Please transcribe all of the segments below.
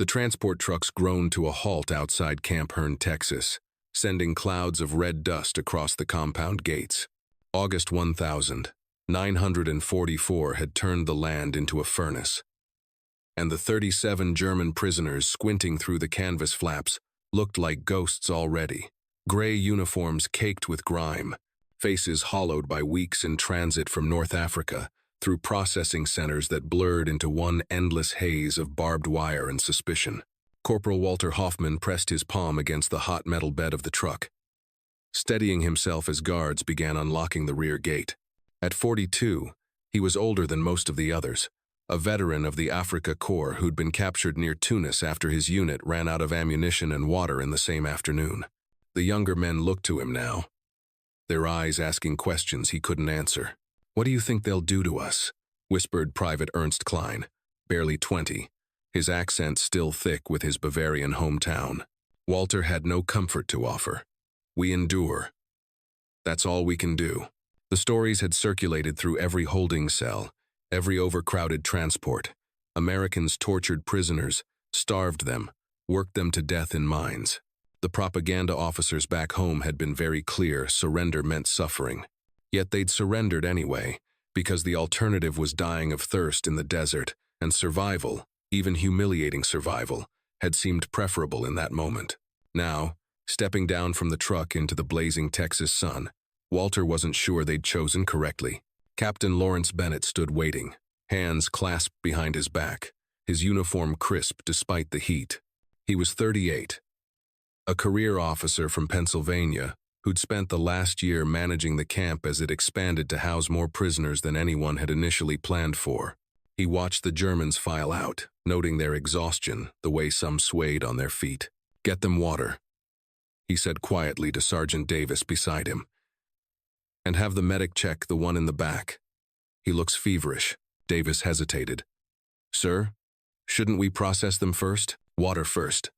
The transport trucks groaned to a halt outside Camp Hearne, Texas, sending clouds of red dust across the compound gates. August 1944 had turned the land into a furnace, and the 37 German prisoners squinting through the canvas flaps looked like ghosts already. Gray uniforms caked with grime, faces hollowed by weeks in transit from North Africa through processing centers that blurred into one endless haze of barbed wire and suspicion. Corporal Walter Hoffman pressed his palm against the hot metal bed of the truck, steadying himself as guards began unlocking the rear gate. At 42, he was older than most of the others, a veteran of the Afrika Korps who'd been captured near Tunis after his unit ran out of ammunition and water in the same afternoon. The younger men looked to him now, their eyes asking questions he couldn't answer. "What do you think they'll do to us?" whispered Private Ernst Klein, barely 20, his accent still thick with his Bavarian hometown. Walter had no comfort to offer. "We endure. That's all we can do." The stories had circulated through every holding cell, every overcrowded transport. Americans tortured prisoners, starved them, worked them to death in mines. The propaganda officers back home had been very clear surrender meant suffering. Yet they'd surrendered anyway, because the alternative was dying of thirst in the desert, and survival, even humiliating survival, had seemed preferable in that moment. Now, stepping down from the truck into the blazing Texas sun, Walter wasn't sure they'd chosen correctly. Captain Lawrence Bennett stood waiting, hands clasped behind his back, his uniform crisp despite the heat. He was 38, a career officer from Pennsylvania who'd spent the last year managing the camp as it expanded to house more prisoners than anyone had initially planned for. He watched the Germans file out, noting their exhaustion, the way some swayed on their feet. "Get them water," he said quietly to Sergeant Davis beside him. "And have the medic check the one in the back. He looks feverish." Davis hesitated. "Sir, shouldn't we process them first?" "Water first.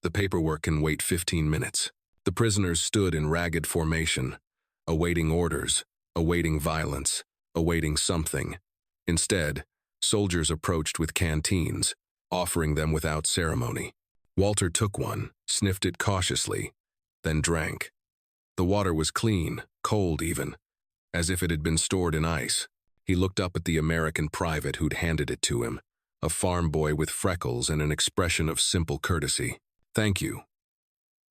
The paperwork can wait 15 minutes. The prisoners stood in ragged formation, awaiting orders, awaiting violence, awaiting something. Instead, soldiers approached with canteens, offering them without ceremony. Walter took one, sniffed it cautiously, then drank. The water was clean, cold even, as if it had been stored in ice. He looked up at the American private who'd handed it to him, a farm boy with freckles and an expression of simple courtesy. "Thank you,"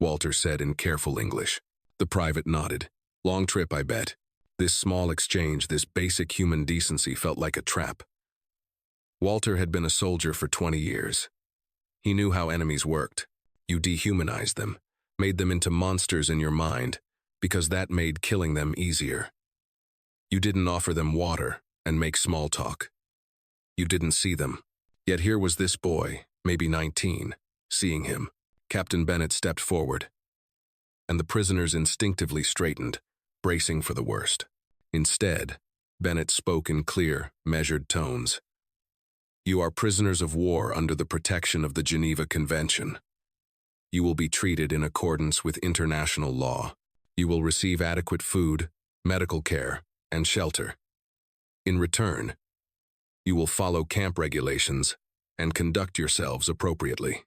Walter said in careful English. The private nodded. "Long trip, I bet." This small exchange, this basic human decency felt like a trap. Walter had been a soldier for 20 years. He knew how enemies worked. You dehumanized them, made them into monsters in your mind, because that made killing them easier. You didn't offer them water and make small talk. You didn't see them. Yet here was this boy, maybe 19, seeing him. Captain Bennett stepped forward, and the prisoners instinctively straightened, bracing for the worst. Instead, Bennett spoke in clear, measured tones. "You are prisoners of war under the protection of the Geneva Convention. You will be treated in accordance with international law. You will receive adequate food, medical care, and shelter. In return, you will follow camp regulations and conduct yourselves appropriately.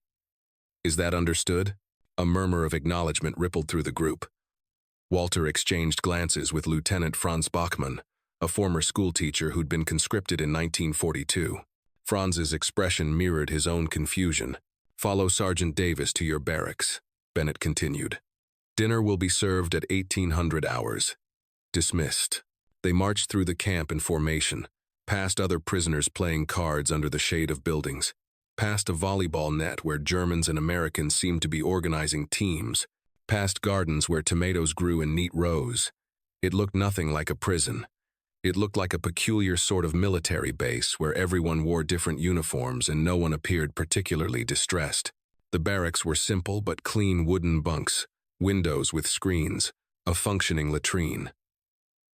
Is that understood?" A murmur of acknowledgement rippled through the group. Walter exchanged glances with Lieutenant Franz Bachmann, a former schoolteacher who'd been conscripted in 1942. Franz's expression mirrored his own confusion. "Follow Sergeant Davis to your barracks," Bennett continued. "Dinner will be served at 1800 hours. Dismissed." They marched through the camp in formation, past other prisoners playing cards under the shade of buildings, past a volleyball net where Germans and Americans seemed to be organizing teams, past gardens where tomatoes grew in neat rows. It looked nothing like a prison. It looked like a peculiar sort of military base where everyone wore different uniforms and no one appeared particularly distressed. The barracks were simple but clean wooden bunks, windows with screens, a functioning latrine.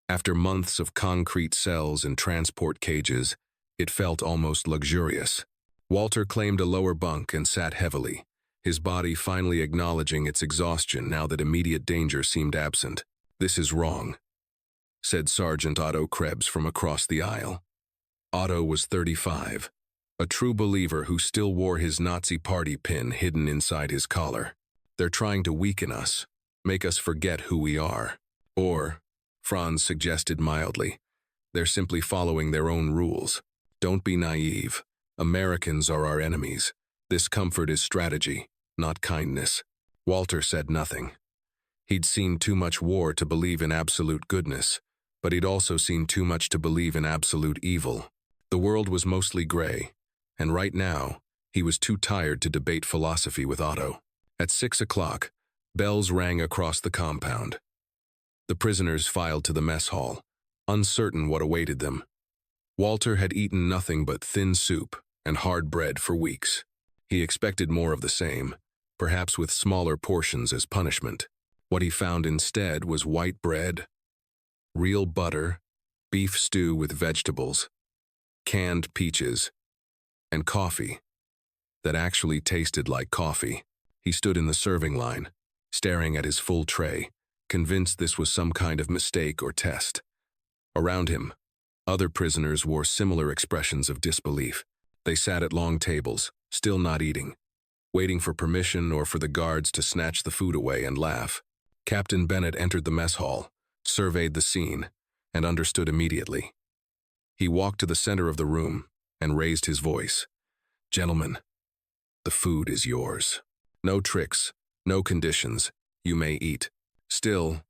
After months of concrete cells and transport cages, it felt almost luxurious. Walter claimed a lower bunk and sat heavily, his body finally acknowledging its exhaustion now that immediate danger seemed absent. "This is wrong," said Sergeant Otto Krebs from across the aisle. Otto was 35, A true believer who still wore his Nazi party pin hidden inside his collar. They're trying to weaken us, make us forget who we are. Or, Franz suggested mildly, they're simply following their own rules. Don't be naive. Americans are our enemies. This comfort is strategy, not kindness. Walter said nothing. He'd seen too much war to believe in absolute goodness, but he'd also seen too much to believe in absolute evil. The world was mostly gray, and right now, he was too tired to debate philosophy with Otto. At 6 o'clock, bells rang across the compound. The prisoners filed to the mess hall, uncertain what awaited them. Walter had eaten nothing but thin soup and hard bread for weeks. He expected more of the same, perhaps with smaller portions as punishment. What he found instead was white bread, real butter, beef stew with vegetables, canned peaches, and coffee that actually tasted like coffee. He stood in the serving line, staring at his full tray, convinced this was some kind of mistake or test. Around him, other prisoners wore similar expressions of disbelief. They sat at long tables, still not eating, waiting for permission or for the guards to snatch the food away and laugh. Captain Bennett entered the mess hall, surveyed the scene, and understood immediately. He walked to the center of the room and raised his voice. "Gentlemen, the food is yours. No tricks, no conditions. You may eat." Still,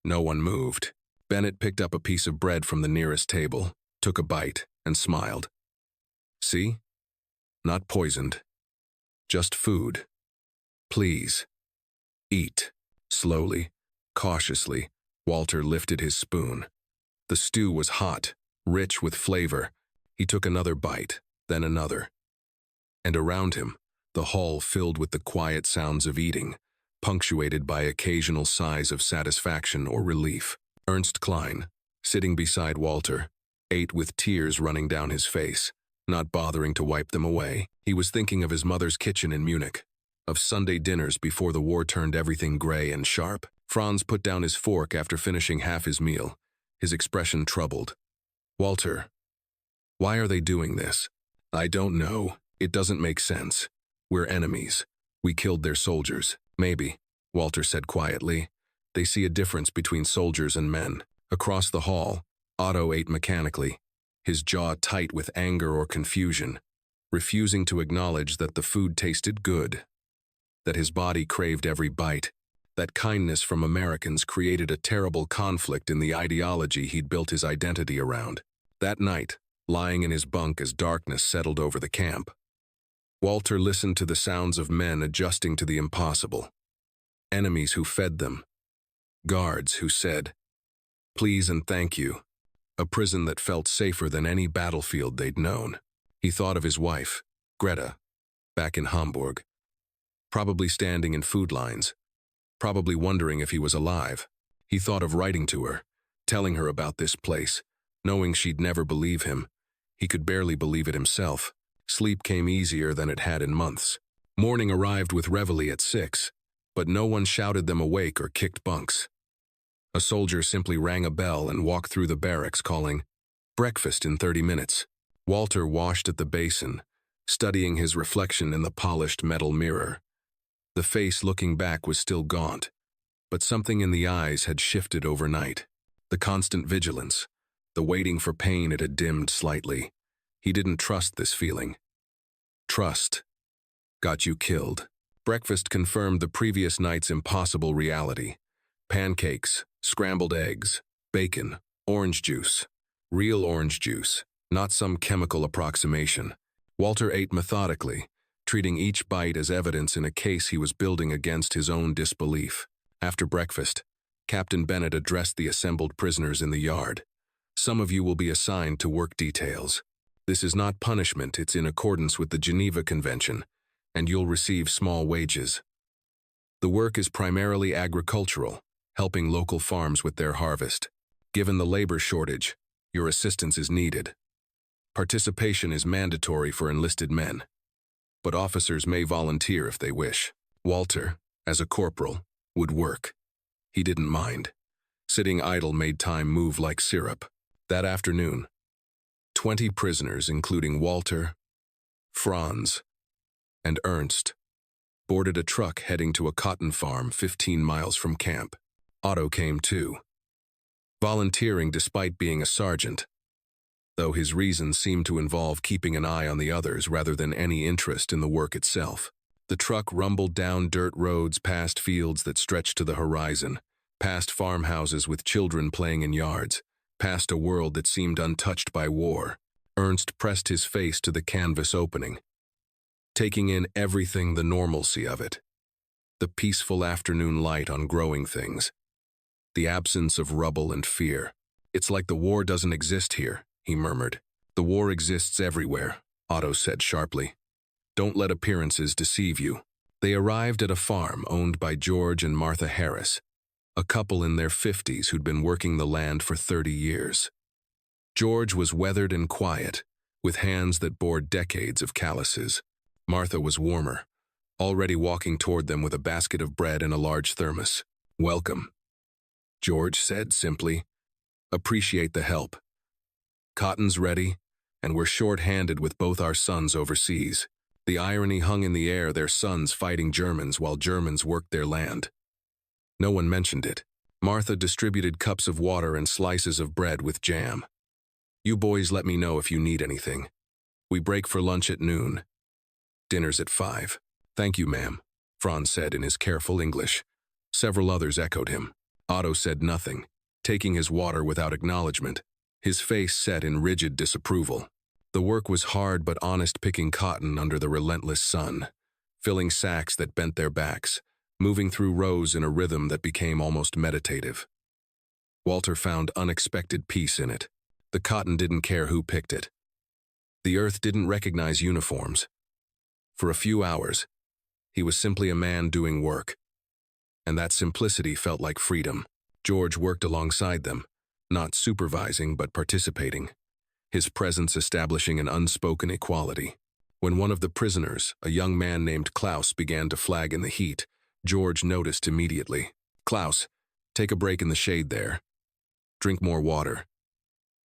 no one moved. Bennett picked up a piece of bread from the nearest table, took a bite, and smiled. "See? Not poisoned. Just food. Please, eat." Slowly, cautiously, Walter lifted his spoon. The stew was hot, rich with flavor. He took another bite, then another. And around him, the hall filled with the quiet sounds of eating, punctuated by occasional sighs of satisfaction or relief. Ernst Klein, sitting beside Walter, ate with tears running down his face, not bothering to wipe them away. He was thinking of his mother's kitchen in Munich, of Sunday dinners before the war turned everything gray and sharp. Franz put down his fork after finishing half his meal, his expression troubled. "Walter, why are they doing this?" "I don't know. It doesn't make sense. We're enemies. We killed their soldiers." "Maybe," Walter said quietly. "They see a difference between soldiers and men." Across the hall, Otto ate mechanically, his jaw tight with anger or confusion, refusing to acknowledge that the food tasted good, that his body craved every bite, that kindness from Americans created a terrible conflict in the ideology he'd built his identity around. That night, lying in his bunk as darkness settled over the camp, Walter listened to the sounds of men adjusting to the impossible. Enemies who fed them. Guards who said, "Please and thank you." A prison that felt safer than any battlefield they'd known. He thought of his wife, Greta, back in Hamburg, probably standing in food lines, probably wondering if he was alive. He thought of writing to her, telling her about this place, knowing she'd never believe him. He could barely believe it himself. Sleep came easier than it had in months. Morning arrived with reveille at 6, but no one shouted them awake or kicked bunks. A soldier simply rang a bell and walked through the barracks calling, "Breakfast in 30 minutes." Walter washed at the basin, studying his reflection in the polished metal mirror. The face looking back was still gaunt, but something in the eyes had shifted overnight. The constant vigilance, the waiting for pain it had dimmed slightly. He didn't trust this feeling. Trust got you killed. Breakfast confirmed the previous night's impossible reality. Pancakes, scrambled eggs, bacon, orange juice. Real orange juice, not some chemical approximation. Walter ate methodically, treating each bite as evidence in a case he was building against his own disbelief. After breakfast, Captain Bennett addressed the assembled prisoners in the yard. "Some of you will be assigned to work details. This is not punishment, it's in accordance with the Geneva Convention, and you'll receive small wages. The work is primarily agricultural, helping local farms with their harvest. Given the labor shortage, your assistance is needed. Participation is mandatory for enlisted men, but officers may volunteer if they wish." Walter, as a corporal, would work. He didn't mind. Sitting idle made time move like syrup. That afternoon, 20 prisoners, including Walter, Franz, and Ernst boarded a truck heading to a cotton farm 15 miles from camp. Otto came too, volunteering despite being a sergeant, though his reasons seemed to involve keeping an eye on the others rather than any interest in the work itself. The truck rumbled down dirt roads past fields that stretched to the horizon, past farmhouses with children playing in yards, past a world that seemed untouched by war. Ernst pressed his face to the canvas opening, taking in everything, the normalcy of it. The peaceful afternoon light on growing things. The absence of rubble and fear. "It's like the war doesn't exist here," he murmured. "The war exists everywhere," Otto said sharply. "Don't let appearances deceive you." They arrived at a farm owned by George and Martha Harris, a couple in their 50s who'd been working the land for 30 years. George was weathered and quiet, with hands that bore decades of calluses. Martha was warmer, already walking toward them with a basket of bread and a large thermos. "Welcome," George said simply. "Appreciate the help. Cotton's ready, and we're short-handed with both our sons overseas." The irony hung in the air, their sons fighting Germans while Germans worked their land. No one mentioned it. Martha distributed cups of water and slices of bread with jam. "You boys let me know if you need anything. We break for lunch at noon. Dinner's at 5. "Thank you, ma'am," Franz said in his careful English. Several others echoed him. Otto said nothing, taking his water without acknowledgement, his face set in rigid disapproval. The work was hard but honest, picking cotton under the relentless sun, filling sacks that bent their backs, moving through rows in a rhythm that became almost meditative. Walter found unexpected peace in it. The cotton didn't care who picked it. The earth didn't recognize uniforms. For a few hours, he was simply a man doing work, and that simplicity felt like freedom. George worked alongside them, not supervising but participating, his presence establishing an unspoken equality. When one of the prisoners, a young man named Klaus, began to flag in the heat, George noticed immediately. "Klaus, take a break in the shade there. Drink more water."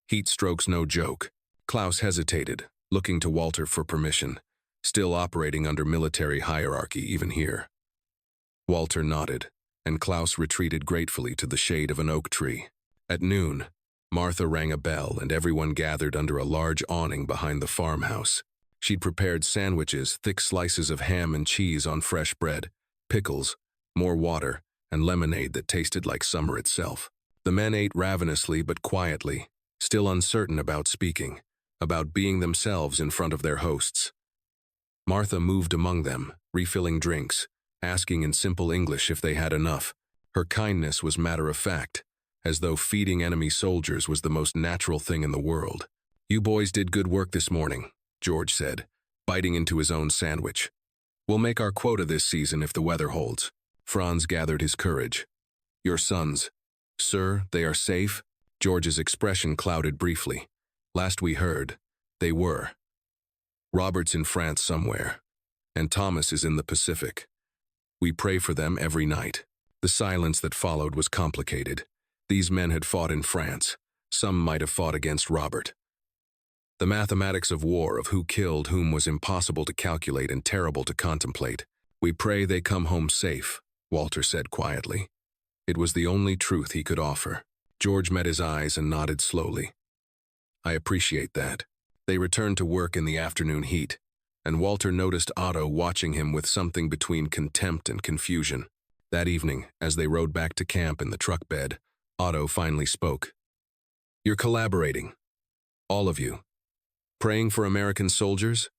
Heat stroke's no joke. Klaus hesitated, looking to Walter for permission, still operating under military hierarchy even here. Walter nodded, and Klaus retreated gratefully to the shade of an oak tree. At noon, Martha rang a bell and everyone gathered under a large awning behind the farmhouse. She'd prepared sandwiches, thick slices of ham and cheese on fresh bread, pickles, more water, and lemonade that tasted like summer itself. The men ate ravenously but quietly, still uncertain about speaking, about being themselves in front of their hosts. Martha moved among them, refilling drinks, asking in simple English if they had enough. Her kindness was matter-of-fact, as though feeding enemy soldiers was the most natural thing in the world. "You boys did good work this morning," George said, biting into his own sandwich. "We'll make our quota this season if the weather holds." Franz gathered his courage. "Your sons, sir, they are safe?" George's expression clouded briefly. "Last we heard, they were. Robert's in France somewhere, and Thomas is in the Pacific. We pray for them every night." The silence that followed was complicated. These men had fought in France. Some might have fought against Robert. The mathematics of war, of who killed whom, was impossible to calculate and terrible to contemplate. "We pray they come home safe," Walter said quietly. It was the only truth he could offer. George met his eyes and nodded slowly. "I appreciate that." They returned to work in the afternoon heat, and Walter noticed Otto watching him with something between contempt and confusion. That evening, as they rode back to camp in the truck bed, Otto finally spoke. "You're collaborating. All of you. Praying for American soldiers?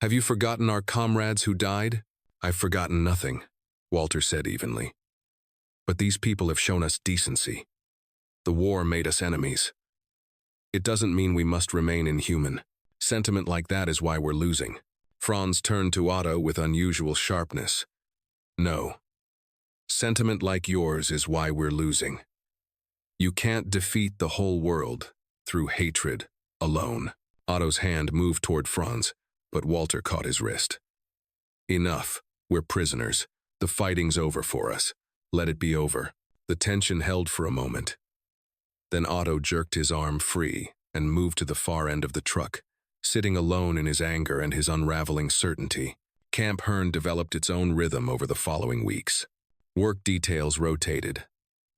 Have you forgotten our comrades who died?" "I've forgotten nothing," Walter said evenly. "But these people have shown us decency. The war made us enemies. It doesn't mean we must remain inhuman. Sentiment like that is why we're losing." Franz turned to Otto with unusual sharpness. "No. Sentiment like yours is why we're losing. You can't defeat the whole world through hatred alone." Otto's hand moved toward Franz, but Walter caught his wrist. "Enough. We're prisoners. The fighting's over for us. Let it be over." The tension held for a moment. Then Otto jerked his arm free and moved to the far end of the truck, sitting alone in his anger and his unraveling certainty. Camp Hearne developed its own rhythm over the following weeks. Work details rotated.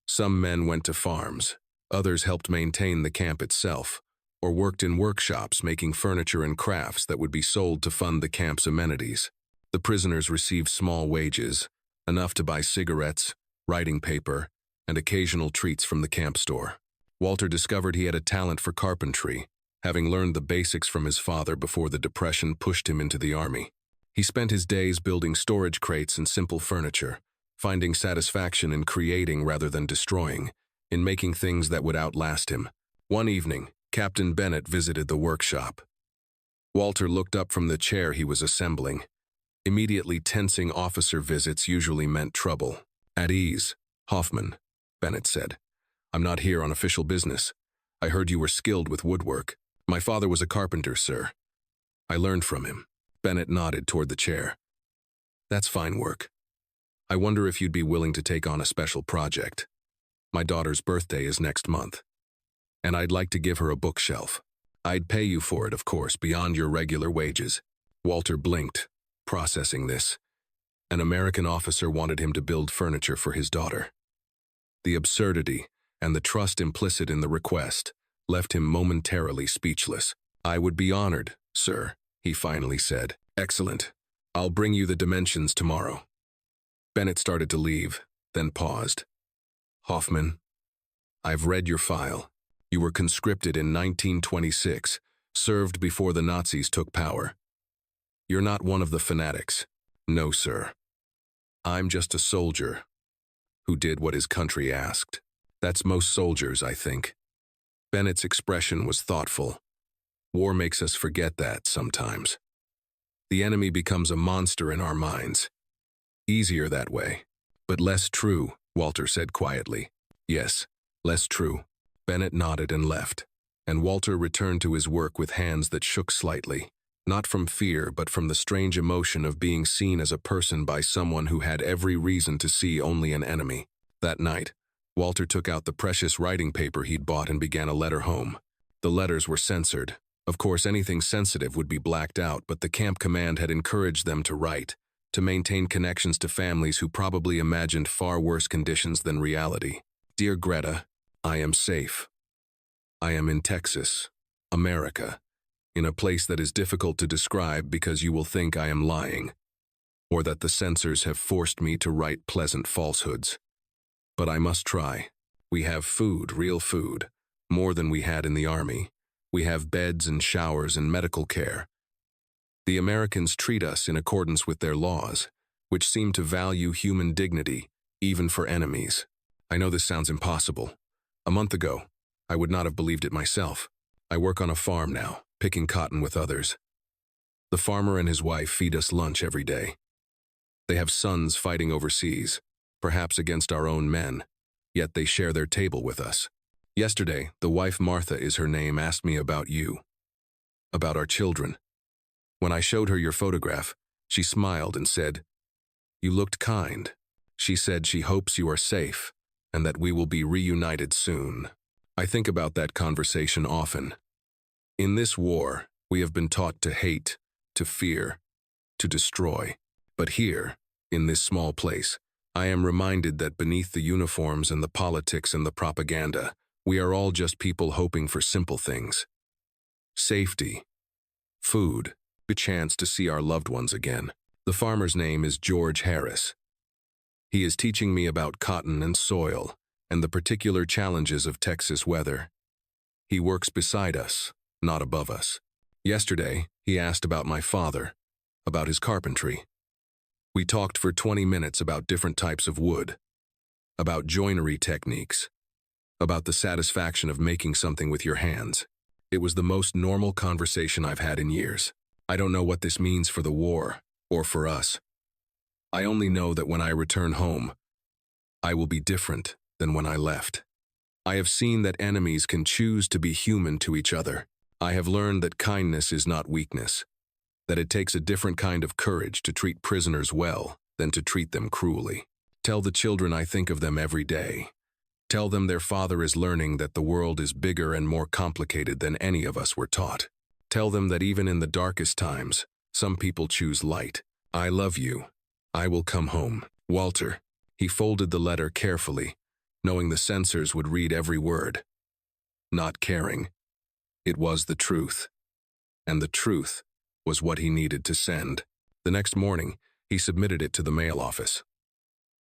Some men went to farms, others helped maintain the camp itself, or worked in workshops making furniture and crafts that would be sold to fund the camp's amenities. The prisoners received small wages, enough to buy cigarettes, writing paper, and occasional treats from the camp store. Walter discovered he had a talent for carpentry, having learned the basics from his father before the Depression pushed him into the army. He spent his days building storage crates and simple furniture, finding satisfaction in creating rather than destroying, in making things that would outlast him. One evening, Captain Bennett visited the workshop. Walter looked up from the chair he was assembling. Immediately tensing officer visits usually meant trouble. "At ease, Hoffman," Bennett said. "I'm not here on official business. I heard you were skilled with woodwork. My father was a carpenter, sir. I learned from him." Bennett nodded toward the chair. "That's fine work. I wonder if you'd be willing to take on a special project. My daughter's birthday is next month, and I'd like to give her a bookshelf. I'd pay you for it, of course, beyond your regular wages." Walter blinked, processing this. An American officer wanted him to build furniture for his daughter. The absurdity and the trust implicit in the request left him momentarily speechless. "I would be honored, sir," he finally said. "Excellent. I'll bring you the dimensions tomorrow." Bennett started to leave, then paused. "Hoffman, I've read your file. You were conscripted in 1926, served before the Nazis took power. You're not one of the fanatics. No, sir. I'm just a soldier who did what his country asked. That's most soldiers, I think." Bennett's expression was thoughtful. War makes us forget that sometimes. The enemy becomes a monster in our minds. Easier that way, but less true, Walter said quietly. "Yes, less true." Bennett nodded and left, and Walter returned to his work with hands that shook slightly, not from fear but from the strange emotion of being seen as a person by someone who had every reason to see only an enemy. That night, Walter took out the precious writing paper he'd bought and began a letter home. The letters were censored. Of course, anything sensitive would be blacked out, but the camp command had encouraged them to write, to maintain connections to families who probably imagined far worse conditions than reality. "Dear Greta, I am safe. I am in Texas, America, in a place that is difficult to describe because you will think I am lying, or that the censors have forced me to write pleasant falsehoods. But I must try. We have food, real food, more than we had in the army. We have beds and showers and medical care. The Americans treat us in accordance with their laws, which seem to value human dignity, even for enemies. I know this sounds impossible. A month ago, I would not have believed it myself. I work on a farm now, picking cotton with others. The farmer and his wife feed us lunch every day. They have sons fighting overseas, perhaps against our own men, yet they share their table with us. Yesterday, the wife, Martha is her name, asked me about you, about our children. When I showed her your photograph, she smiled and said, "You looked kind." She said she hopes you are safe and that we will be reunited soon. I think about that conversation often. In this war, we have been taught to hate, to fear, to destroy. But here, in this small place, I am reminded that beneath the uniforms and the politics and the propaganda, we are all just people hoping for simple things. Safety, food, a chance to see our loved ones again. The farmer's name is George Harris. He is teaching me about cotton and soil and the particular challenges of Texas weather. He works beside us, not above us. Yesterday, he asked about my father, about his carpentry. We talked for 20 minutes about different types of wood, about joinery techniques, about the satisfaction of making something with your hands. It was the most normal conversation I've had in years. I don't know what this means for the war, or for us. I only know that when I return home, I will be different than when I left. I have seen that enemies can choose to be human to each other. I have learned that kindness is not weakness, that it takes a different kind of courage to treat prisoners well than to treat them cruelly. Tell the children I think of them every day. Tell them their father is learning that the world is bigger and more complicated than any of us were taught. Tell them that even in the darkest times, some people choose light. I love you. I will come home. Walter. He folded the letter carefully, knowing the censors would read every word. Not caring. It was the truth. And the truth was what he needed to send. The next morning, he submitted it to the mail office.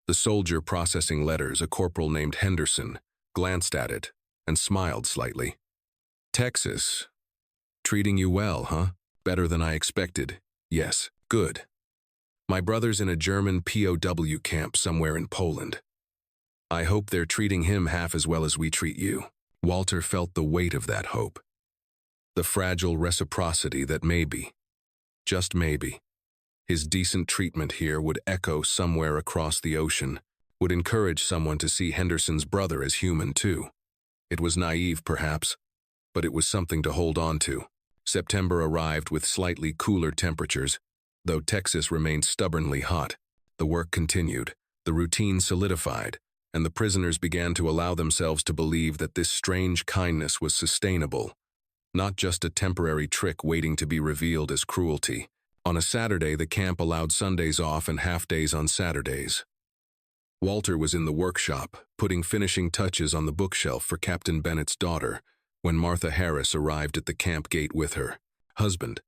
The soldier processing letters, a corporal named Henderson, glanced at it and smiled slightly. Texas. Treating you well, huh? Better than I expected. Yes, good. My brother's in a German POW camp somewhere in Poland. I hope they're treating him half as well as we treat you. Walter felt the weight of that hope. The fragile reciprocity that maybe, just maybe, his decent treatment here would echo somewhere across the ocean, would encourage someone to see Henderson's brother as human too. It was naive, perhaps, but it was something to hold on to. September arrived with slightly cooler temperatures. Though Texas remained stubbornly hot, the work continued, the routine solidified, and the prisoners began to allow themselves to believe that this strange kindness was sustainable, not just a temporary trick waiting to be revealed as cruelty. On a Saturday, the camp allowed Sundays off and half-days on Saturdays. Walter was in the workshop, putting finishing touches on the bookshelf for Captain Bennett's daughter, when Martha Harris arrived at the camp gate with her husband.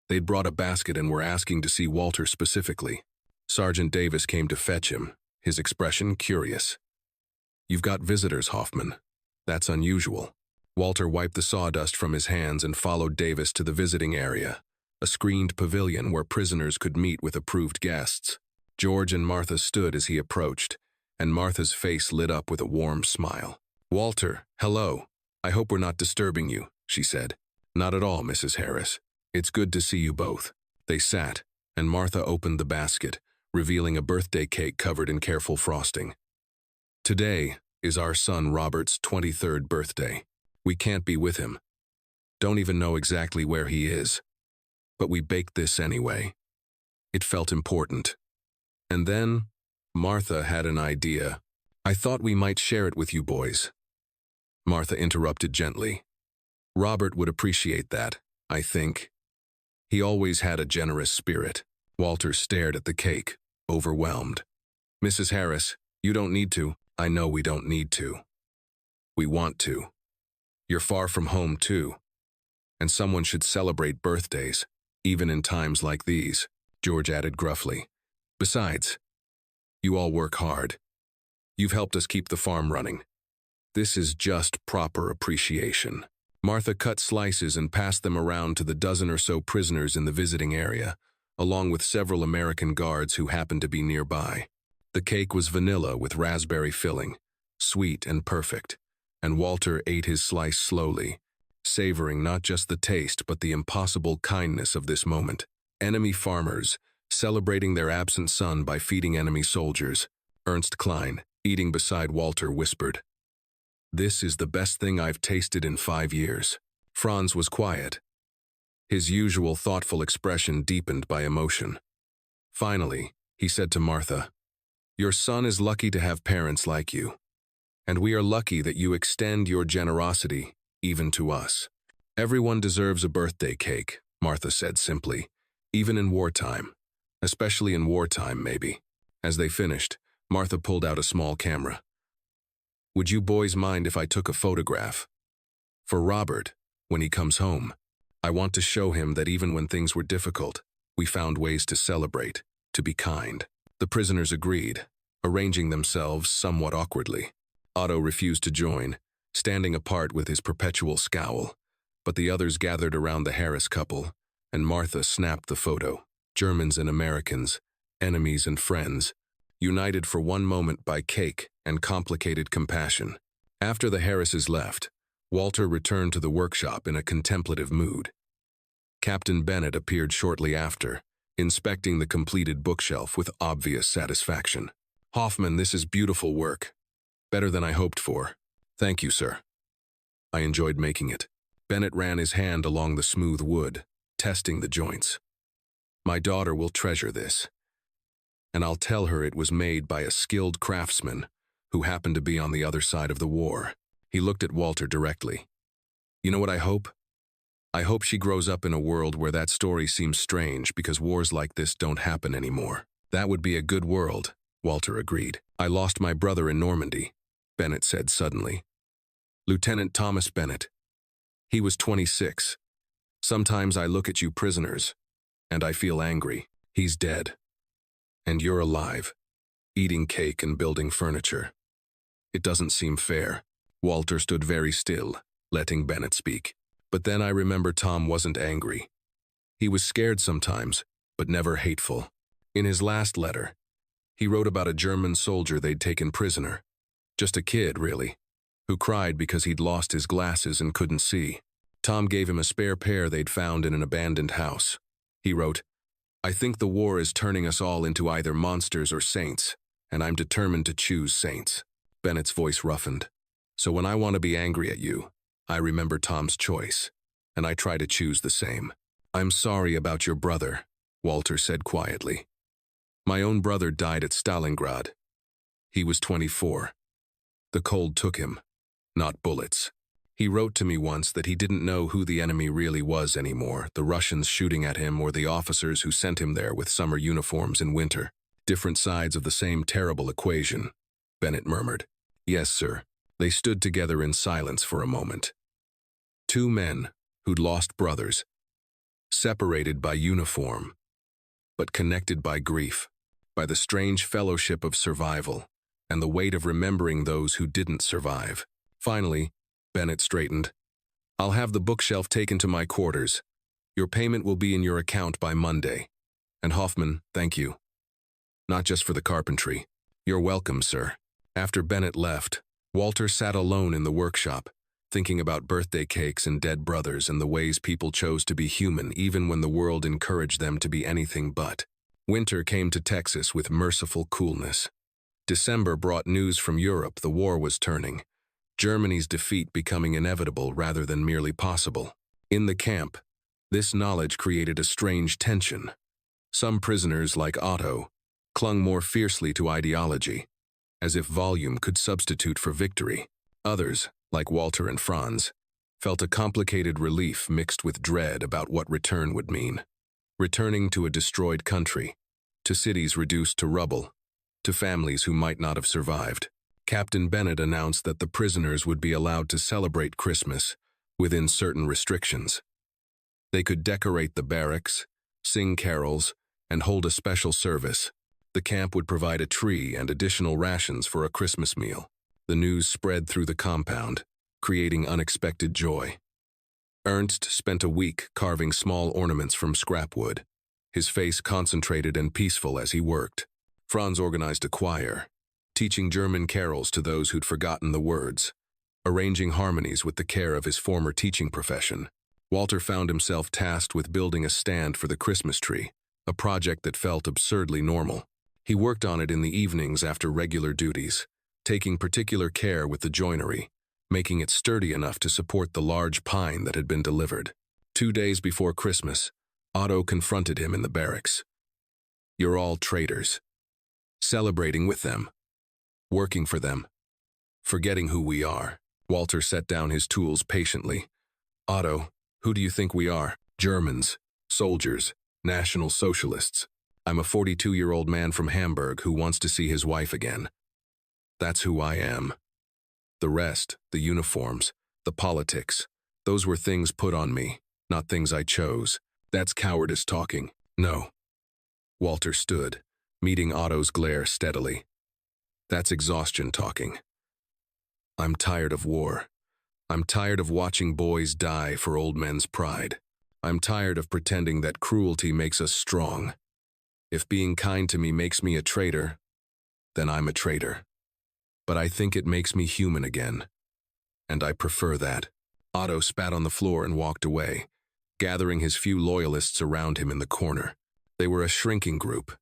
They'd brought a basket and were asking to see Walter specifically. Sergeant Davis came to fetch him, his expression curious. You've got visitors, Hoffman. That's unusual. Walter wiped the sawdust from his hands and followed Davis to the visiting area, a screened pavilion where prisoners could meet with approved guests. George and Martha stood as he approached, and Martha's face lit up with a warm smile. Walter, hello. I hope we're not disturbing you, she said. Not at all, Mrs. Harris. It's good to see you both. They sat, and Martha opened the basket, revealing a birthday cake covered in careful frosting. Today is our son Robert's 23rd birthday. We can't be with him. Don't even know exactly where he is. But we baked this anyway. It felt important. And then, Martha had an idea. I thought we might share it with you boys. Martha interrupted gently. Robert would appreciate that, I think. He always had a generous spirit. Walter stared at the cake, overwhelmed. Mrs. Harris, you don't need to. I know we don't need to. We want to. You're far from home, too. And someone should celebrate birthdays, even in times like these, George added gruffly. Besides, you all work hard. You've helped us keep the farm running. This is just proper appreciation. Martha cut slices and passed them around to the dozen or so prisoners in the visiting area, along with several American guards who happened to be nearby. The cake was vanilla with raspberry filling, sweet and perfect, and Walter ate his slice slowly, savoring not just the taste but the impossible kindness of this moment. Enemy farmers, celebrating their absent son by feeding enemy soldiers. Ernst Klein, eating beside Walter, whispered, This is the best thing I've tasted in 5 years. Franz was quiet. His usual thoughtful expression deepened by emotion. Finally, he said to Martha, Your son is lucky to have parents like you. And we are lucky that you extend your generosity even to us. Everyone deserves a birthday cake, Martha said simply, even in wartime. Especially in wartime, maybe. As they finished, Martha pulled out a small camera. Would you boys mind if I took a photograph? For Robert, when he comes home, I want to show him that even when things were difficult, we found ways to celebrate, to be kind. The prisoners agreed, arranging themselves somewhat awkwardly. Otto refused to join, standing apart with his perpetual scowl, but the others gathered around the Harris couple, and Martha snapped the photo. Germans and Americans, enemies and friends, united for one moment by cake and complicated compassion. After the Harrises left, Walter returned to the workshop in a contemplative mood. Captain Bennett appeared shortly after, inspecting the completed bookshelf with obvious satisfaction. Hoffman, this is beautiful work. Better than I hoped for. Thank you, sir. I enjoyed making it. Bennett ran his hand along the smooth wood, testing the joints. My daughter will treasure this, and I'll tell her it was made by a skilled craftsman who happened to be on the other side of the war. He looked at Walter directly. You know what I hope? I hope she grows up in a world where that story seems strange because wars like this don't happen anymore. That would be a good world, Walter agreed. I lost my brother in Normandy, Bennett said suddenly. Lieutenant Thomas Bennett. He was 26. Sometimes I look at you prisoners, and I feel angry. He's dead. And you're alive, eating cake and building furniture. It doesn't seem fair. Walter stood very still, letting Bennett speak. But then I remember Tom wasn't angry. He was scared sometimes, but never hateful. In his last letter, he wrote about a German soldier they'd taken prisoner. Just a kid, really, who cried because he'd lost his glasses and couldn't see. Tom gave him a spare pair they'd found in an abandoned house. He wrote, "I think the war is turning us all into either monsters or saints, and I'm determined to choose saints." Bennett's voice roughened. "So when I want to be angry at you, I remember Tom's choice, and I try to choose the same." "I'm sorry about your brother," Walter said quietly. "My own brother died at Stalingrad. He was 24. The cold took him, not bullets. He wrote to me once that he didn't know who the enemy really was anymore, the Russians shooting at him or the officers who sent him there with summer uniforms in winter. Different sides of the same terrible equation," Bennett murmured. "Yes, sir." They stood together in silence for a moment. Two men who'd lost brothers, separated by uniform, but connected by grief, by the strange fellowship of survival, and the weight of remembering those who didn't survive. Finally, Bennett straightened. "I'll have the bookshelf taken to my quarters. Your payment will be in your account by Monday. And Hoffman, thank you. Not just for the carpentry. You're welcome, sir." After Bennett left, Walter sat alone in the workshop, thinking about birthday cakes and dead brothers and the ways people chose to be human even when the world encouraged them to be anything but. Winter came to Texas with merciful coolness. December brought news from Europe the war was turning, Germany's defeat becoming inevitable rather than merely possible. In the camp, this knowledge created a strange tension. Some prisoners, like Otto, clung more fiercely to ideology, as if volume could substitute for victory. Others, like Walter and Franz, felt a complicated relief mixed with dread about what return would mean. Returning to a destroyed country, to cities reduced to rubble, to families who might not have survived. Captain Bennett announced that the prisoners would be allowed to celebrate Christmas within certain restrictions. They could decorate the barracks, sing carols, and hold a special service. The camp would provide a tree and additional rations for a Christmas meal. The news spread through the compound, creating unexpected joy. Ernst spent a week carving small ornaments from scrap wood, his face concentrated and peaceful as he worked. Franz organized a choir, teaching German carols to those who'd forgotten the words, arranging harmonies with the care of his former teaching profession. Walter found himself tasked with building a stand for the Christmas tree, a project that felt absurdly normal. He worked on it in the evenings after regular duties, taking particular care with the joinery, making it sturdy enough to support the large pine that had been delivered. 2 days before Christmas, Otto confronted him in the barracks. "You're all traitors. Celebrating with them. Working for them. Forgetting who we are." Walter set down his tools patiently. "Otto, who do you think we are? Germans, soldiers, National Socialists. I'm a 42-year-old man from Hamburg who wants to see his wife again. That's who I am. The rest, the uniforms, the politics, those were things put on me, not things I chose. That's cowardice talking. No." Walter stood, meeting Otto's glare steadily. "That's exhaustion talking. I'm tired of war. I'm tired of watching boys die for old men's pride. I'm tired of pretending that cruelty makes us strong. If being kind to me makes me a traitor, then I'm a traitor. But I think it makes me human again. And I prefer that." Otto spat on the floor and walked away, gathering his few loyalists around him in the corner. They were a shrinking group,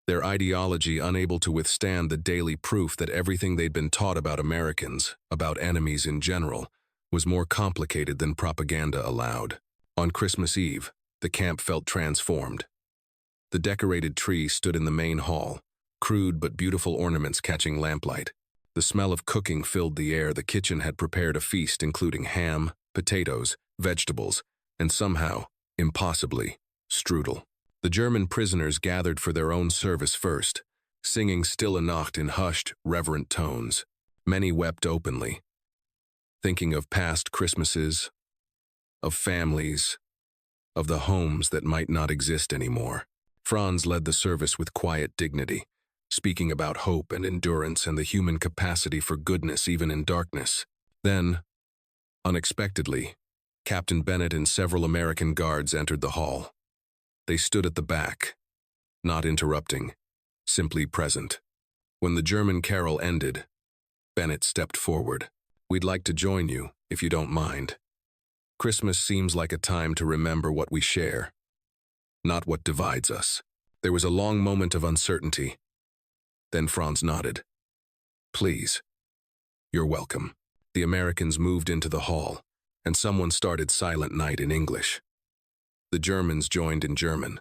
their ideology unable to withstand the daily proof that everything they'd been taught about Americans, about enemies in general, was more complicated than propaganda allowed. On Christmas Eve, the camp felt transformed. The decorated tree stood in the main hall, crude but beautiful ornaments catching lamplight. The smell of cooking filled the air. The kitchen had prepared a feast including ham, potatoes, vegetables, and somehow, impossibly, strudel. The German prisoners gathered for their own service first, singing Stille Nacht in hushed, reverent tones. Many wept openly, thinking of past Christmases, of families, of the homes that might not exist anymore. Franz led the service with quiet dignity, speaking about hope and endurance and the human capacity for goodness even in darkness. Then, unexpectedly, Captain Bennett and several American guards entered the hall. They stood at the back, not interrupting, simply present. When the German carol ended, Bennett stepped forward. "We'd like to join you, if you don't mind. Christmas seems like a time to remember what we share, not what divides us." There was a long moment of uncertainty. Then Franz nodded. "Please, you're welcome." The Americans moved into the hall, and someone started Silent Night in English. The Germans joined in German,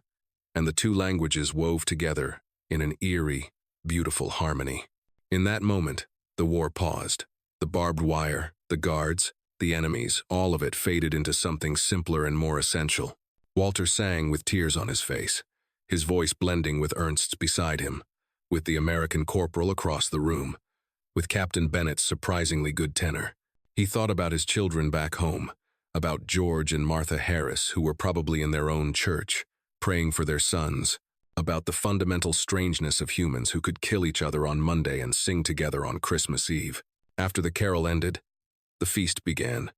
and the two languages wove together in an eerie, beautiful harmony. In that moment, the war paused. The barbed wire, the guards, the enemies, all of it faded into something simpler and more essential. Walter sang with tears on his face, his voice blending with Ernst's beside him, with the American corporal across the room, with Captain Bennett's surprisingly good tenor. He thought about his children back home, about George and Martha Harris, who were probably in their own church, praying for their sons, about the fundamental strangeness of humans who could kill each other on Monday and sing together on Christmas Eve. After the carol ended, the feast began.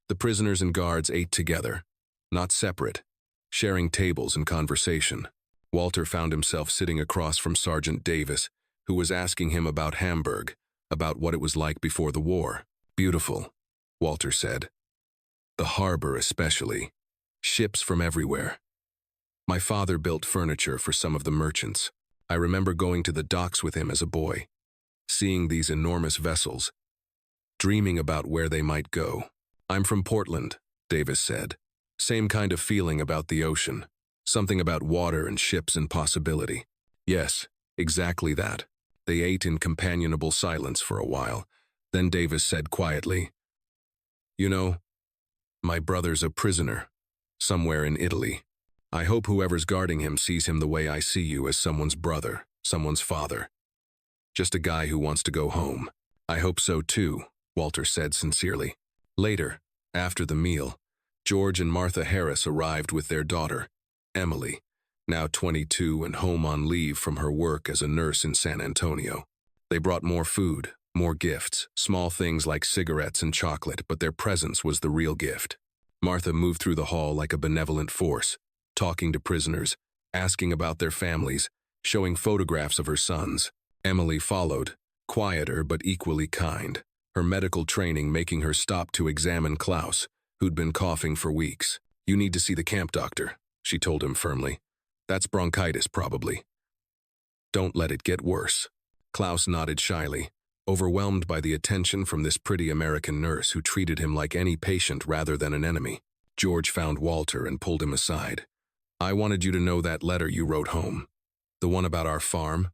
The prisoners and guards ate together, not separate, sharing tables and conversation. Walter found himself sitting across from Sergeant Davis, who was asking him about Hamburg, about what it was like before the war. "Beautiful," Walter said. "The harbor especially. Ships from everywhere. My father built furniture for some of the merchants. I remember going to the docks with him as a boy, seeing these enormous vessels, dreaming about where they might go." "I'm from Portland," Davis said. "Same kind of feeling about the ocean. Something about water and ships and possibility." "Yes, exactly that." They ate in companionable silence for a while. Then Davis said quietly, "You know, my brother's a prisoner, somewhere in Italy. I hope whoever's guarding him sees him the way I see you, as someone's brother, someone's father. Just a guy who wants to go home." "I hope so too," Walter said sincerely. Later, after the meal, George and Martha Harris arrived with their daughter, Emily, now 22 and home on leave from her work as a nurse in San Antonio. They brought more food, more gifts, small things like cigarettes and chocolate, but their presence was the real gift. Martha moved through the hall like a benevolent force, talking to prisoners, asking about their families, showing photographs of her sons. Emily followed, quieter but equally kind, her medical training making her stop to examine Klaus, who'd been coughing for weeks. "You need to see the camp doctor," she told him firmly. "That's bronchitis, probably. Don't let it get worse." Klaus nodded shyly, overwhelmed by the attention from this pretty American nurse who treated him like any patient rather than an enemy. George found Walter and pulled him aside. "I wanted you to know that letter you wrote home. The one about our farm.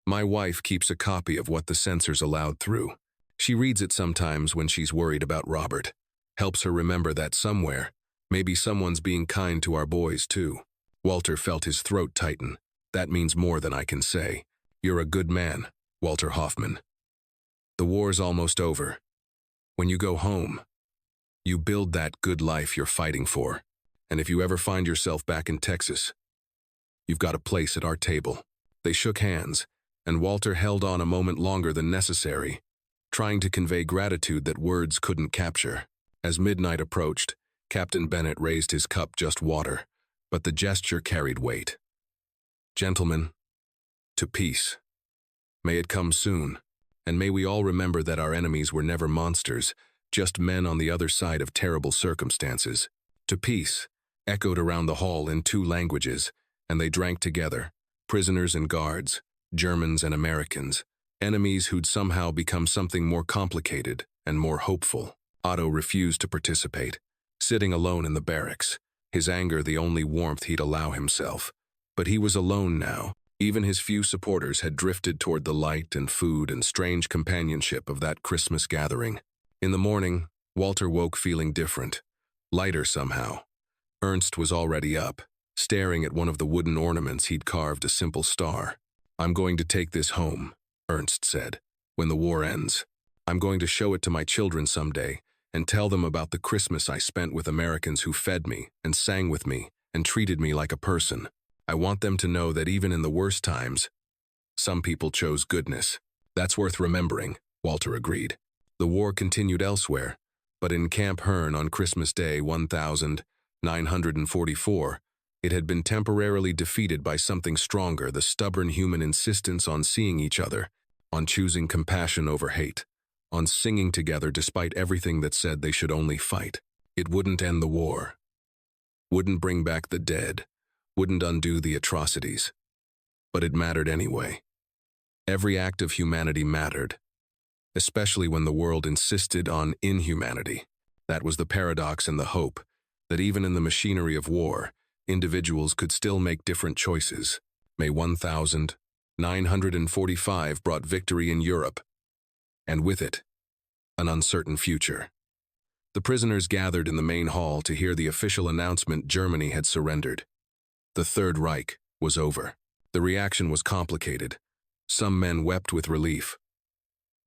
My wife keeps a copy of what the censors allowed through. She reads it sometimes when she's worried about Robert. Helps her remember that somewhere, maybe someone's being kind to our boys too." Walter felt his throat tighten. "That means more than I can say. You're a good man, Walter Hoffman. The war's almost over. When you go home, you build that good life you're fighting for. And if you ever find yourself back in Texas, you've got a place at our table." They shook hands, and Walter held on a moment longer than necessary, trying to convey gratitude that words couldn't capture. As midnight approached, Captain Bennett raised his cup, just water, but the gesture carried weight. "Gentlemen, to peace. May it come soon, and may we all remember that our enemies were never monsters, just men on the other side of terrible circumstances. To peace," echoed around the hall in two languages, and they drank together, prisoners and guards, Germans and Americans, enemies who'd somehow become something more complicated and more hopeful. Otto refused to participate, sitting alone in the barracks, his anger the only warmth he'd allow himself. But he was alone now. Even his few supporters had drifted toward the light and food and strange companionship of that Christmas gathering. In the morning, Walter woke feeling different, lighter somehow. Ernst was already up, staring at one of the wooden ornaments he'd carved a simple star. "I'm going to take this home," Ernst said, "when the war ends. I'm going to show it to my children someday and tell them about the Christmas I spent with Americans who fed me and sang with me and treated me like a person. I want them to know that even in the worst times, some people chose goodness." "That's worth remembering," Walter agreed. The war continued elsewhere, but in Camp Hearne on Christmas Day 1944, it had been temporarily defeated by something stronger, the stubborn human insistence on seeing each other, on choosing compassion over hate, on singing together despite everything that said they should only fight. It wouldn't end the war, wouldn't bring back the dead, wouldn't undo the atrocities. But it mattered anyway. Every act of humanity mattered, especially when the world insisted on inhumanity. That was the paradox and the hope, that even in the machinery of war, individuals could still make different choices. May 1945 brought victory in Europe, and with it, an uncertain future. The prisoners gathered in the main hall to hear the official announcement Germany had surrendered. The Third Reich was over. The reaction was complicated. Some men wept with relief.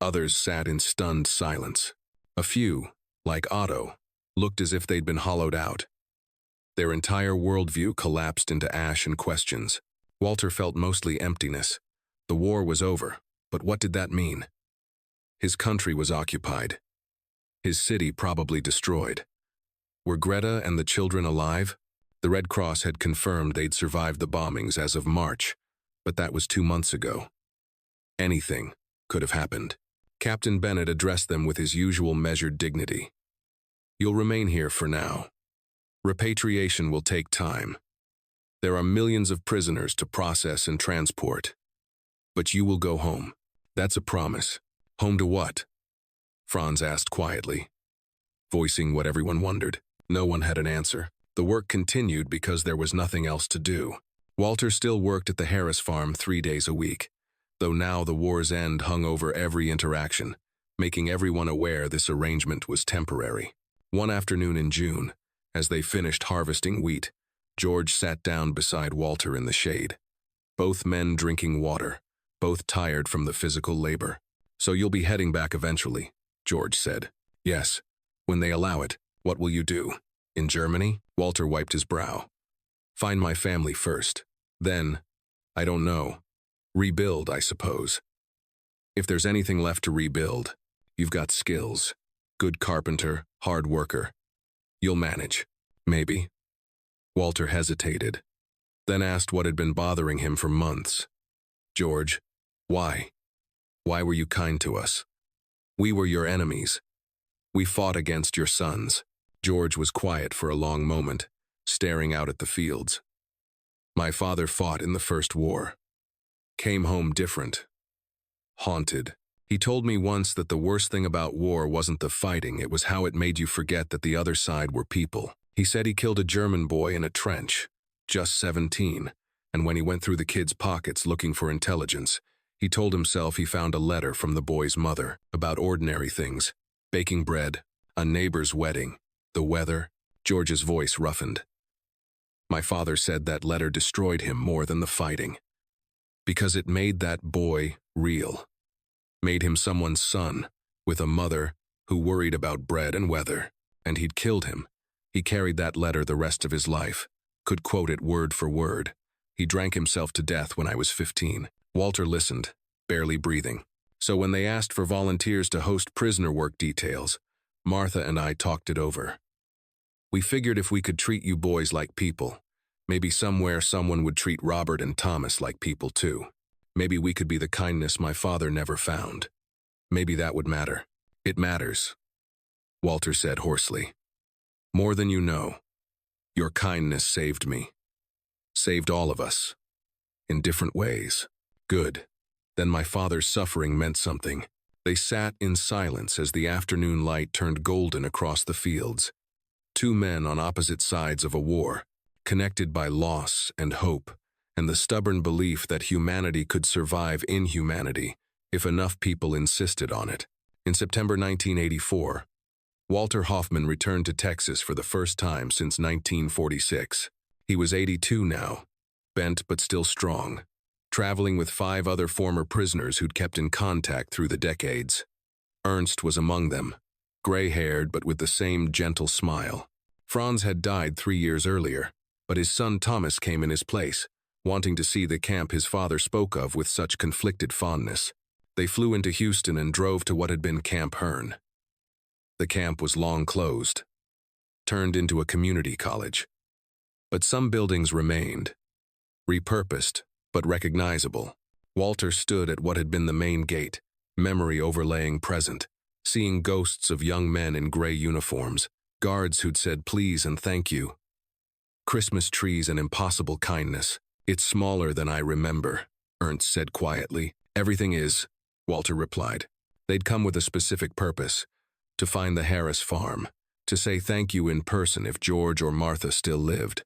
Others sat in stunned silence. A few, like Otto, looked as if they'd been hollowed out. Their entire worldview collapsed into ash and questions. Walter felt mostly emptiness. The war was over, but what did that mean? His country was occupied. His city probably destroyed. Were Greta and the children alive? The Red Cross had confirmed they'd survived the bombings as of March, but that was 2 months ago. Anything could have happened. Captain Bennett addressed them with his usual measured dignity. "You'll remain here for now. Repatriation will take time. There are millions of prisoners to process and transport. But you will go home. That's a promise." "Home to what?" Franz asked quietly, voicing what everyone wondered. No one had an answer. The work continued because there was nothing else to do. Walter still worked at the Harris farm 3 days a week, though now the war's end hung over every interaction, making everyone aware this arrangement was temporary. One afternoon in June, as they finished harvesting wheat, George sat down beside Walter in the shade. Both men drinking water, both tired from the physical labor. "So you'll be heading back eventually," George said. "Yes. When they allow it. What will you do? In Germany?" Walter wiped his brow. "Find my family first. Then, I don't know. Rebuild, I suppose. If there's anything left to rebuild, you've got skills. Good carpenter, hard worker. You'll manage. Maybe." Walter hesitated, then asked what had been bothering him for months. "George, why? Why were you kind to us? We were your enemies. We fought against your sons." George was quiet for a long moment, staring out at the fields. "My father fought in the First War. Came home different. Haunted. He told me once that the worst thing about war wasn't the fighting, it was how it made you forget that the other side were people. He said he killed a German boy in a trench, just 17, and when he went through the kid's pockets looking for intelligence, he told himself he found a letter from the boy's mother about ordinary things, baking bread, a neighbor's wedding, the weather." George's voice roughened. "My father said that letter destroyed him more than the fighting, because it made that boy real. Made him someone's son, with a mother who worried about bread and weather, and he'd killed him. He carried that letter the rest of his life, could quote it word for word. He drank himself to death when I was 15. Walter listened, barely breathing. "So when they asked for volunteers to host prisoner work details, Martha and I talked it over. We figured if we could treat you boys like people, maybe somewhere someone would treat Robert and Thomas like people too. Maybe we could be the kindness my father never found. Maybe that would matter." "It matters," Walter said hoarsely. "More than you know. Your kindness saved me. Saved all of us. In different ways." "Good." Then my father's suffering meant something. They sat in silence as the afternoon light turned golden across the fields. Two men on opposite sides of a war, connected by loss and hope, and the stubborn belief that humanity could survive inhumanity if enough people insisted on it. In September 1984, Walter Hoffman returned to Texas for the first time since 1946. He was 82 now, bent but still strong, traveling with 5 other former prisoners who'd kept in contact through the decades. Ernst was among them, gray-haired but with the same gentle smile. Franz had died 3 years earlier, but his son Thomas came in his place, wanting to see the camp his father spoke of with such conflicted fondness. They flew into Houston and drove to what had been Camp Hearne. The camp was long closed, turned into a community college. But some buildings remained, repurposed but recognizable. Walter stood at what had been the main gate, memory overlaying present, seeing ghosts of young men in gray uniforms, guards who'd said please and thank you. Christmas trees and impossible kindness. It's smaller than I remember, Ernst said quietly. Everything is, Walter replied. They'd come with a specific purpose, to find the Harris farm, to say thank you in person if George or Martha still lived.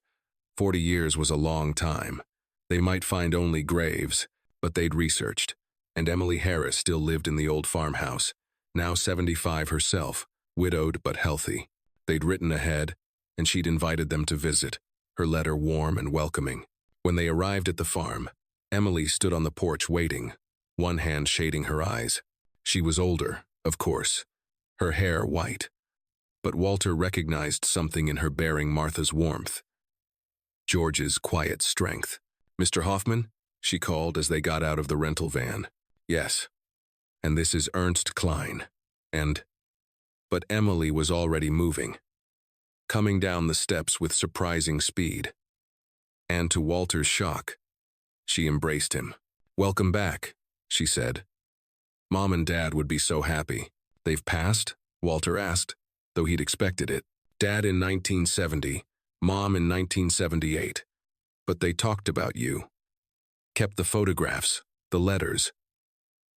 40 years was a long time. They might find only graves, but they'd researched, and Emily Harris still lived in the old farmhouse, now 75 herself, widowed but healthy. They'd written ahead, and she'd invited them to visit, her letter warm and welcoming. When they arrived at the farm, Emily stood on the porch waiting, one hand shading her eyes. She was older, of course, her hair white, but Walter recognized something in her bearing Martha's warmth, George's quiet strength. "Mr. Hoffman?" she called as they got out of the rental van. "Yes. And this is Ernst Klein. And—" But Emily was already moving, coming down the steps with surprising speed. And to Walter's shock, she embraced him. "Welcome back," she said. "Mom and Dad would be so happy." "They've passed?" Walter asked, though he'd expected it. "Dad in 1970, Mom in 1978. But they talked about you. Kept the photographs, the letters.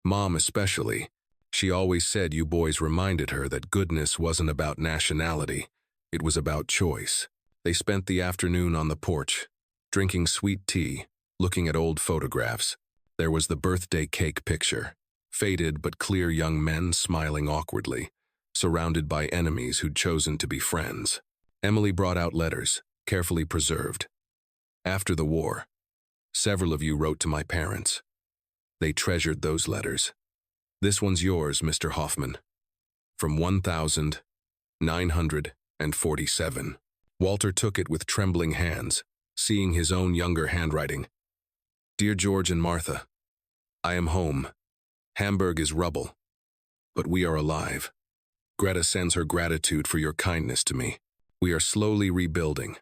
Mom especially. She always said you boys reminded her that goodness wasn't about nationality, it was about choice." They spent the afternoon on the porch, drinking sweet tea, looking at old photographs. There was the birthday cake picture, faded but clear young men smiling awkwardly, surrounded by enemies who'd chosen to be friends. Emily brought out letters, carefully preserved. "After the war, several of you wrote to my parents. They treasured those letters. This one's yours, Mr. Hoffman. From 1947. Walter took it with trembling hands, seeing his own younger handwriting. "Dear George and Martha, I am home. Hamburg is rubble, but we are alive. Greta sends her gratitude for your kindness to me. We are slowly rebuilding.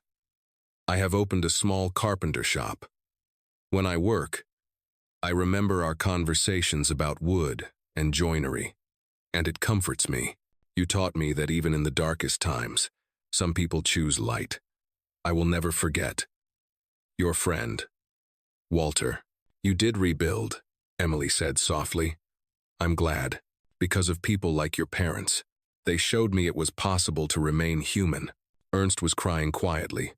I have opened a small carpenter shop. When I work, I remember our conversations about wood and joinery, and it comforts me. You taught me that even in the darkest times, some people choose light. I will never forget. Your friend, Walter." "You did rebuild," Emily said softly. "I'm glad, because of people like your parents. They showed me it was possible to remain human." Ernst was crying quietly,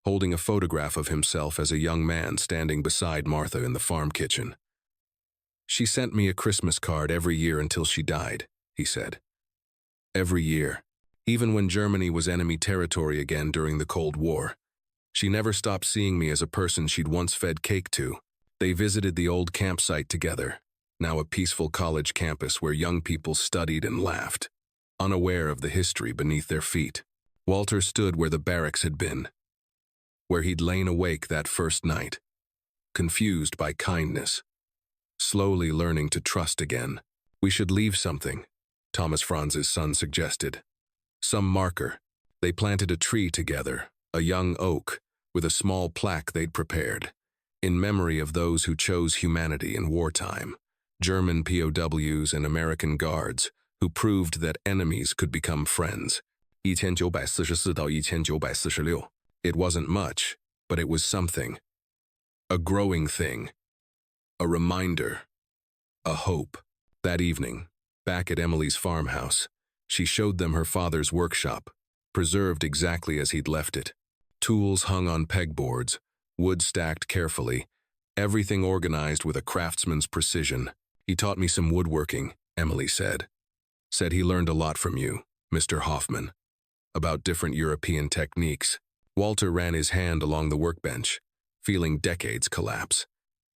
holding a photograph of himself as a young man standing beside Martha in the farm kitchen. "She sent me a Christmas card every year until she died," he said. "Every year, even when Germany was enemy territory again during the Cold War. She never stopped seeing me as a person she'd once fed cake to." They visited the old campsite together, now a peaceful college campus where young people studied and laughed, unaware of the history beneath their feet. Walter stood where the barracks had been, where he'd lain awake that first night, confused by kindness, slowly learning to trust again. "We should leave something," Thomas Franz's son suggested. "Some marker." They planted a tree together, a young oak, with a small plaque they'd prepared, in memory of those who chose humanity in wartime, German POWs and American guards, who proved that enemies could become friends. 1944到1946. It wasn't much, but it was something. A growing thing. A reminder. A hope. That evening, back at Emily's farmhouse, she showed them her father's workshop, preserved exactly as he'd left it. Tools hung on pegboards, wood stacked carefully, everything organized with a craftsman's precision. "He taught me some woodworking," Emily said. "Said he learned a lot from you, Mr. Hoffman, about different European techniques. Walter ran his hand along the workbench, feeling decades collapse.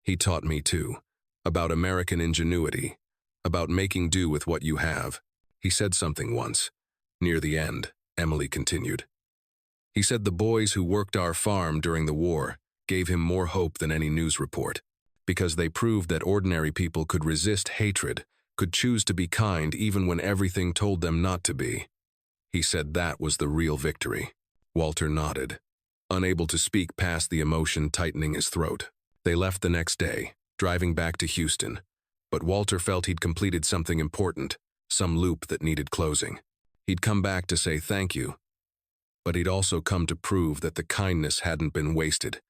He taught me too, about American ingenuity, about making do with what you have. He said something once. Near the end, Emily continued. He said the boys who worked our farm during the war gave him more hope than any news report, because they proved that ordinary people could resist hatred, could choose to be kind even when everything told them not to be. He said that was the real victory. Walter nodded, unable to speak past the emotion tightening his throat. They left the next day, driving back to Houston, but Walter felt he'd completed something important, some loop that needed closing. He'd come back to say thank you, but he'd also come to prove that the kindness hadn't been wasted,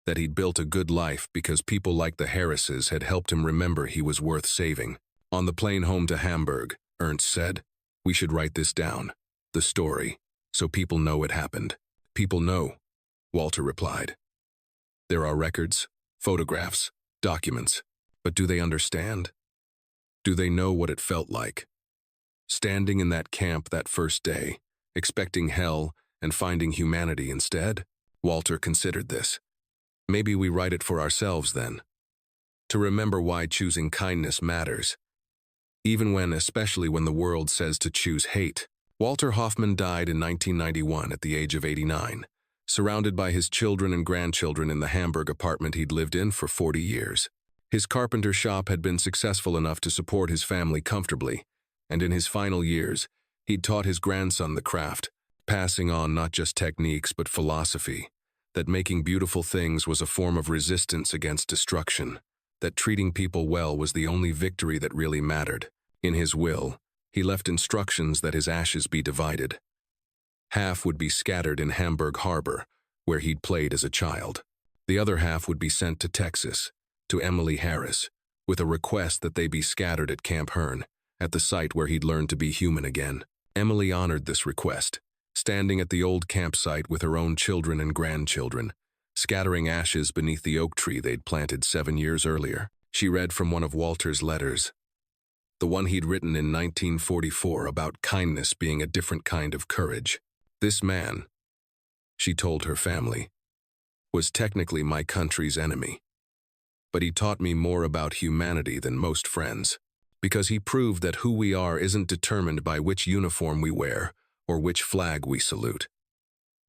that he'd built a good life because people like the Harrises had helped him remember he was worth saving. On the plane home to Hamburg, Ernst said, "We should write this down, the story, so people know it happened." "People know," Walter replied. "There are records, photographs, documents, but do they understand? Do they know what it felt like? Standing in that camp that first day, expecting hell and finding humanity instead?" Walter considered this. Maybe we write it for ourselves then, to remember why choosing kindness matters, especially when the world says to choose hate. Walter Hoffman died in 1991 at the age of 89, surrounded by his children and grandchildren in the Hamburg apartment he'd lived in for 40 years. His carpenter shop had been successful enough to support his family comfortably, and in his final years, he'd taught his grandson the craft, passing on not just techniques but philosophy, that making beautiful things was a form of resistance against destruction, that treating people well was the only victory that really mattered. In his will, he left instructions that his ashes be divided. Half would be scattered in Hamburg Harbor, where he'd played as a child. The other half would be sent to Texas, to Emily Harris, with a request that they be scattered at Camp Hearne, at the site where he'd learned to be human again. Emily honored this request, standing at the old campsite with her own children and grandchildren, scattering ashes beneath the oak tree they'd planted 7 years earlier. She read from one of Walter's letters, the one he'd written in 1944 about kindness being a different kind of courage. "This man," she told her family, "was technically my country's enemy, but he taught me more about humanity than most friends, because he proved that who we are isn't determined by which uniform we wear or which flag we salute.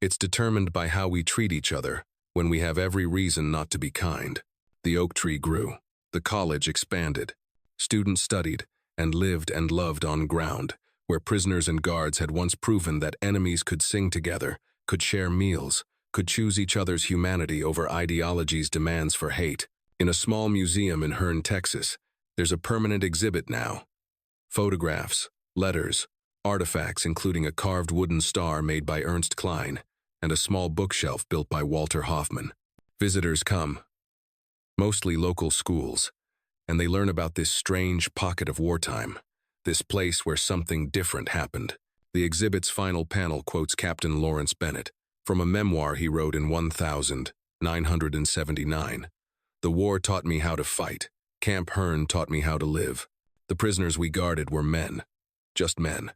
It's determined by how we treat each other when we have every reason not to be kind." The oak tree grew. The college expanded. Students studied and lived and loved on ground where prisoners and guards had once proven that enemies could sing together, could share meals, could choose each other's humanity over ideology's demands for hate. In a small museum in Hearne, Texas, there's a permanent exhibit now. Photographs, letters, artifacts including a carved wooden star made by Ernst Klein, and a small bookshelf built by Walter Hoffman. Visitors come, mostly local schools, and they learn about this strange pocket of wartime, this place where something different happened. The exhibit's final panel quotes Captain Lawrence Bennett from a memoir he wrote in 1979. "The war taught me how to fight. Camp Hearne taught me how to live. The prisoners we guarded were men, just men.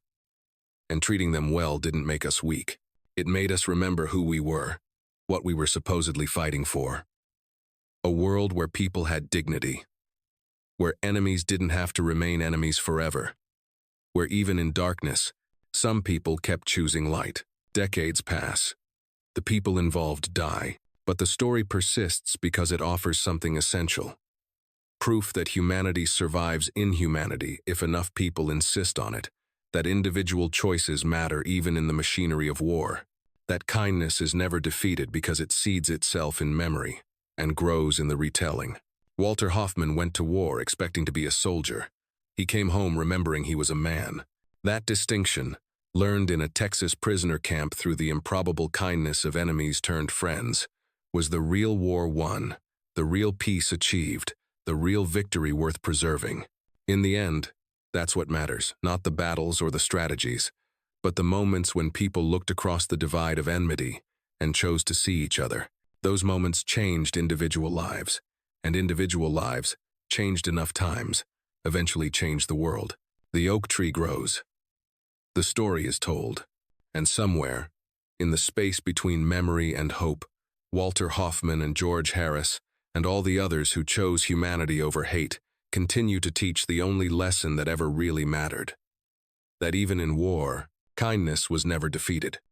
And treating them well didn't make us weak. It made us remember who we were, what we were supposedly fighting for. A world where people had dignity, where enemies didn't have to remain enemies forever, where even in darkness, some people kept choosing light. Decades pass. The people involved die, but the story persists because it offers something essential. Proof that humanity survives inhumanity if enough people insist on it, that individual choices matter even in the machinery of war, that kindness is never defeated because it seeds itself in memory and grows in the retelling. Walter Hoffman went to war expecting to be a soldier. He came home remembering he was a man. That distinction, learned in a Texas prisoner camp through the improbable kindness of enemies turned friends, was the real war won, the real peace achieved, the real victory worth preserving. In the end, that's what matters, not the battles or the strategies, but the moments when people looked across the divide of enmity and chose to see each other. Those moments changed individual lives, and individual lives, changed enough times, eventually changed the world. The oak tree grows. The story is told, and somewhere, in the space between memory and hope, Walter Hoffman and George Harris, and all the others who chose humanity over hate, continue to teach the only lesson that ever really mattered. That even in war, kindness was never defeated.